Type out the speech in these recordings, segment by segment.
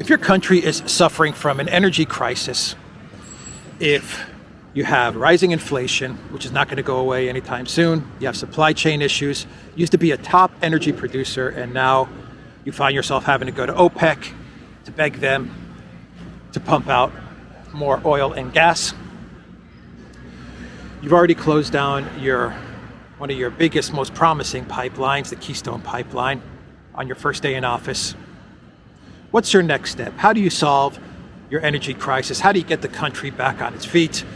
If your country is suffering from an energy crisis, if you have rising inflation, which is not going to go away anytime soon, you have supply chain issues, you used to be a top energy producer, and now you find yourself having to go to OPEC to beg them to pump out more oil and gas. You've already closed down one of your biggest, most promising pipelines, the Keystone Pipeline, on your first day in office. What's your next step? How do you solve your energy crisis? How do you get the country back on its feet?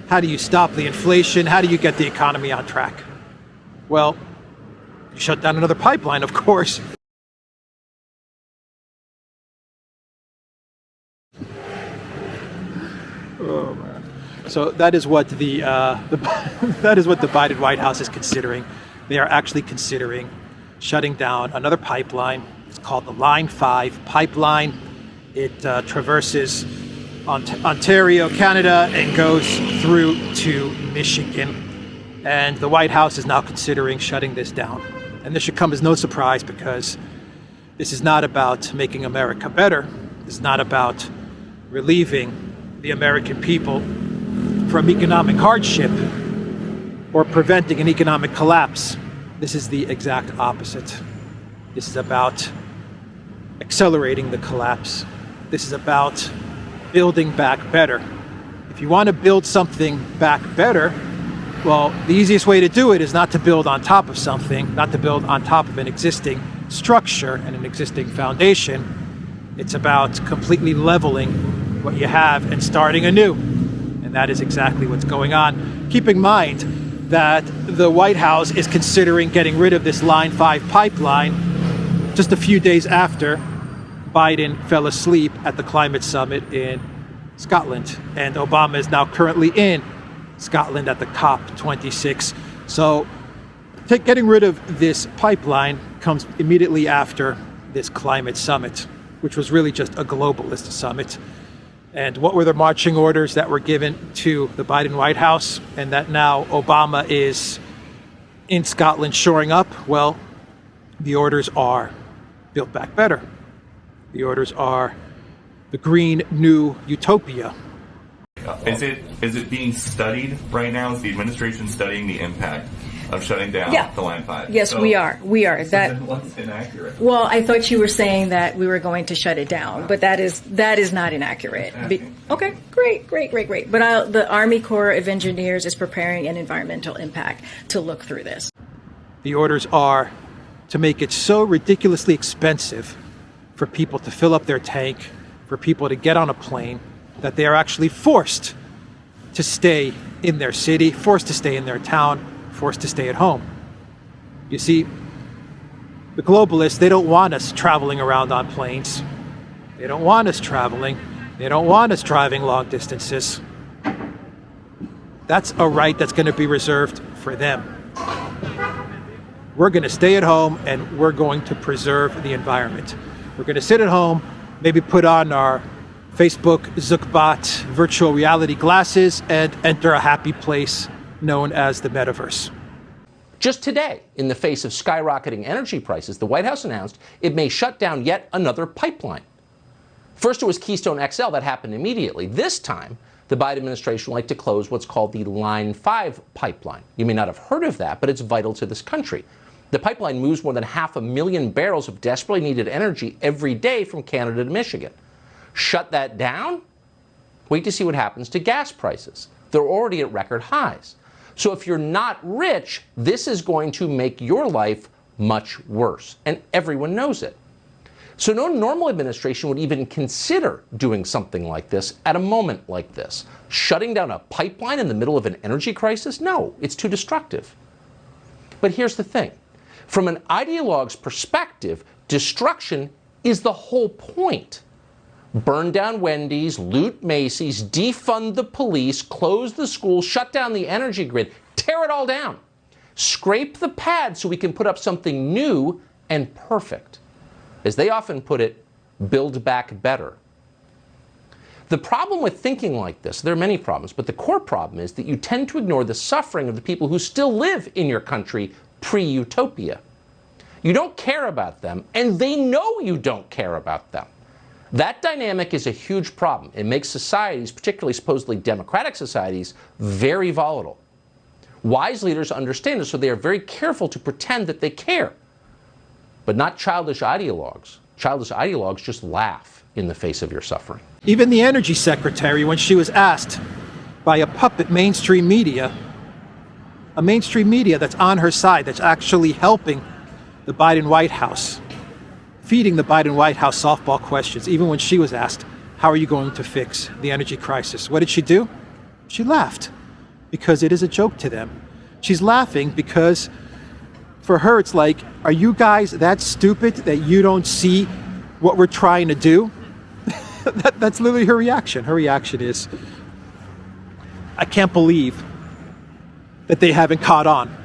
How do you stop the inflation? How do you get the economy on track? Well, you shut down another pipeline, of course. Oh man! So that is what that is what the Biden White House is considering. They are actually considering shutting down another pipeline. It's called the Line 5 pipeline. It traverses Ontario, Canada, and goes through to Michigan. And the White House is now considering shutting this down. And this should come as no surprise, because this is not about making America better. It's not about relieving the American people from economic hardship or preventing an economic collapse. This is the exact opposite. This is about accelerating the collapse. This is about building back better. If you want to build something back better, well, the easiest way to do it is not to build on top of something, not to build on top of an existing structure and an existing foundation. It's about completely leveling what you have and starting anew. And that is exactly what's going on. Keep in mind that the White House is considering getting rid of this Line 5 pipeline just a few days after Biden fell asleep at the climate summit in Scotland. And Obama is now currently in Scotland at the COP26. So getting rid of this pipeline comes immediately after this climate summit, which was really just a globalist summit. And what were the marching orders that were given to the Biden White House, and that now Obama is in Scotland shoring up? Well, the orders are Build Back Better. The orders are the Green New Utopia. Is it being studied right now? Is the administration studying the impact of shutting down the Line 5? Yes, so, we are. So then what's inaccurate? Well, I thought you were saying that we were going to shut it down, but that is not inaccurate. Okay, great. But the Army Corps of Engineers is preparing an environmental impact to look through this. The orders are to make it so ridiculously expensive for people to fill up their tank, for people to get on a plane, that they are actually forced to stay in their city, forced to stay in their town, forced to stay at home. You see, the globalists, they don't want us traveling around on planes. They don't want us traveling. They don't want us driving long distances. That's a right that's going to be reserved for them. We're going to stay at home, and we're going to preserve the environment. We're going to sit at home, maybe put on our Facebook Zuckbot virtual reality glasses and enter a happy place known as the metaverse. Just today, in the face of skyrocketing energy prices, the White House announced it may shut down yet another pipeline. First, it was Keystone XL. That happened immediately. This time, the Biden administration would like to close what's called the Line 5 pipeline. You may not have heard of that, but it's vital to this country. The pipeline moves more than 500,000 barrels of desperately needed energy every day from Canada to Michigan. Shut that down? Wait to see what happens to gas prices. They're already at record highs. So if you're not rich, this is going to make your life much worse, and everyone knows it. So no normal administration would even consider doing something like this at a moment like this. Shutting down a pipeline in the middle of an energy crisis? No, it's too destructive. But here's the thing. From an ideologue's perspective, destruction is the whole point. Burn down Wendy's, loot Macy's, defund the police, close the schools, shut down the energy grid, tear it all down. Scrape the pad so we can put up something new and perfect. As they often put it, build back better. The problem with thinking like this, there are many problems, but the core problem is that you tend to ignore the suffering of the people who still live in your country pre-utopia. You don't care about them, and they know you don't care about them. That dynamic is a huge problem. It makes societies, particularly supposedly democratic societies, very volatile. Wise leaders understand this, so they are very careful to pretend that they care, but not childish ideologues. Childish ideologues just laugh in the face of your suffering. Even the energy secretary, when she was asked by a puppet mainstream media, a mainstream media that's on her side, that's actually helping the Biden White House, feeding the Biden White House softball questions, even when she was asked, how are you going to fix the energy crisis? What did she do? She laughed, because it is a joke to them. She's laughing because for her it's like, are you guys that stupid that you don't see what we're trying to do? That's literally her reaction. Her reaction is, I can't believe that they haven't caught on.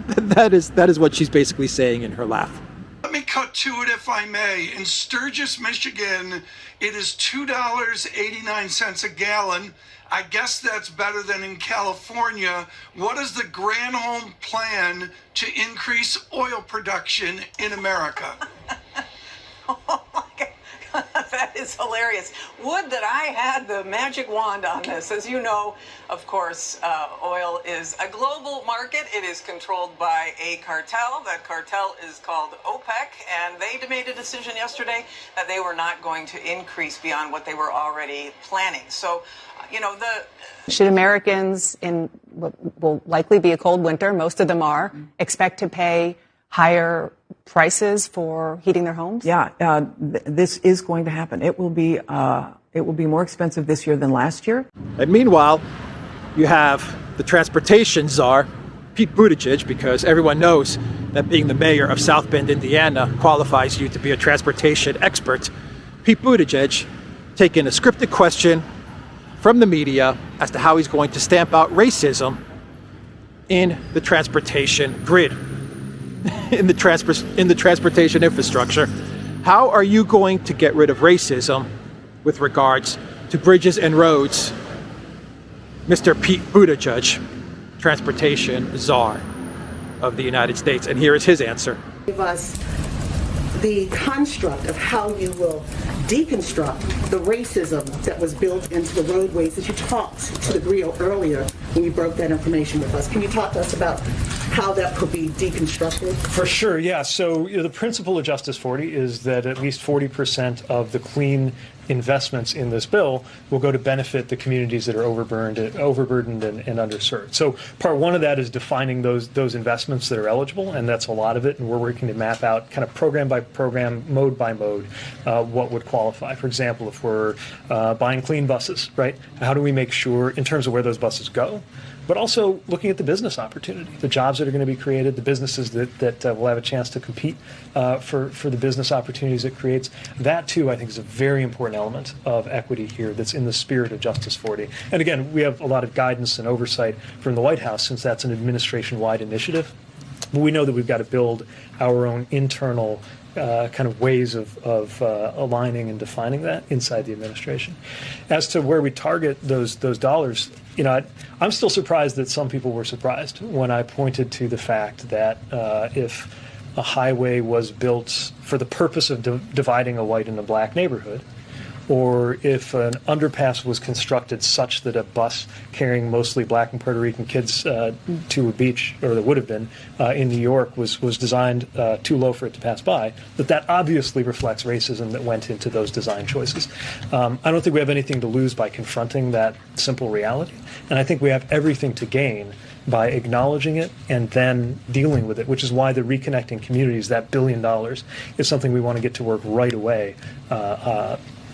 That is what she's basically saying in her laugh. Let me cut to it if I may. In Sturgis, Michigan, it is $2.89 a gallon. I guess that's better than in California. What is the Granholm plan to increase oil production in America? Oh my God. That is hilarious. Would that I had the magic wand on this. As you know, of course, oil is a global market. It is controlled by a cartel. That cartel is called OPEC, and they made a decision yesterday that they were not going to increase beyond what they were already planning. So, Should Americans, in what will likely be a cold winter, most of them are, expect to pay higher prices for heating their homes? Yeah, this is going to happen. It will be more expensive this year than last year. And meanwhile, you have the transportation czar, Pete Buttigieg, because everyone knows that being the mayor of South Bend, Indiana, qualifies you to be a transportation expert. Pete Buttigieg taking a scripted question from the media as to how he's going to stamp out racism in the transportation grid, in the transportation infrastructure. How are you going to get rid of racism with regards to bridges and roads, Mr. Pete Buttigieg, transportation czar of the United States? And here is his answer. Give us the construct of how you will deconstruct the racism that was built into the roadways that you talked to the Griot earlier when you broke that information with us. Can you talk to us about how that could be deconstructed? For sure, yeah. So the principle of Justice 40 is that at least 40% of the clean investments in this bill will go to benefit the communities that are overburdened and underserved. So part one of that is defining those investments that are eligible, and that's a lot of it, and we're working to map out kind of program by program, mode by mode, what would qualify. For example, if we're buying clean buses, right, how do we make sure in terms of where those buses go, but also looking at the business opportunity, the jobs that are going to be created, the businesses that will have a chance to compete for the business opportunities it creates. That, too, I think is a very important element of equity here that's in the spirit of Justice 40. And again, we have a lot of guidance and oversight from the White House since that's an administration-wide initiative. But we know that we've got to build our own internal kind of ways of aligning and defining that inside the administration. As to where we target those dollars, I'm still surprised that some people were surprised when I pointed to the fact that if a highway was built for the purpose of dividing a white and a black neighborhood, or if an underpass was constructed such that a bus carrying mostly black and Puerto Rican kids to a beach, or that would have been, in New York was designed too low for it to pass by, that obviously reflects racism that went into those design choices. I don't think we have anything to lose by confronting that simple reality, and I think we have everything to gain by acknowledging it and then dealing with it, which is why the Reconnecting Communities, that $1 billion, is something we want to get to work right away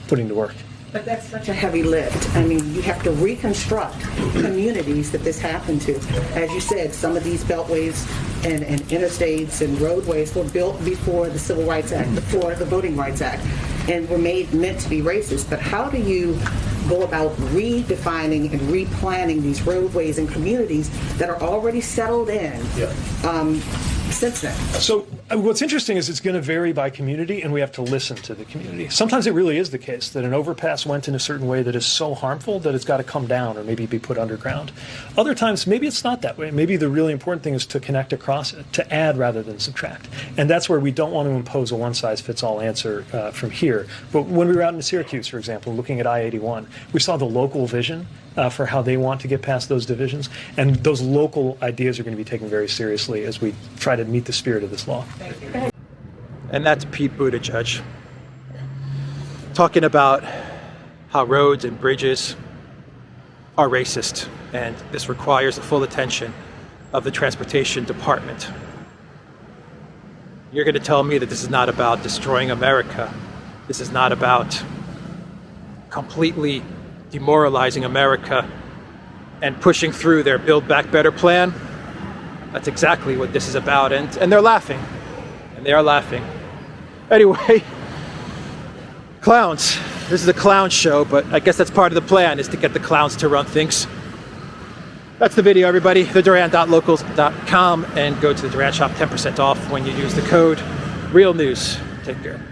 putting to work. But that's such a heavy lift. I mean, you have to reconstruct communities that this happened to. As you said, some of these beltways and interstates and roadways were built before the Civil Rights Act, before the Voting Rights Act, and were meant to be racist. But how do you go about redefining and replanning these roadways and communities that are already settled in since then? So What's interesting is it's going to vary by community, and we have to listen to the community. Sometimes it really is the case that an overpass went in a certain way that is so harmful that it's got to come down or maybe be put underground. Other times, maybe it's not that way. Maybe the really important thing is to connect across it, to add rather than subtract. And that's where we don't want to impose a one-size-fits-all answer from here. But when we were out in Syracuse, for example, looking at I-81, we saw the local vision for how they want to get past those divisions. And those local ideas are going to be taken very seriously as we try to meet the spirit of this law. And that's Pete Buttigieg talking about how roads and bridges are racist, and this requires the full attention of the Transportation Department. You're going to tell me that this is not about destroying America. This is not about completely demoralizing America and pushing through their Build Back Better plan? That's exactly what this is about, and they're laughing. And they are laughing. Anyway, clowns. This is a clown show, but I guess that's part of the plan, is to get the clowns to run things. That's the video, everybody. theduran.locals.com, and go to the Duran shop, 10% off when you use the code REALNEWS. Take care.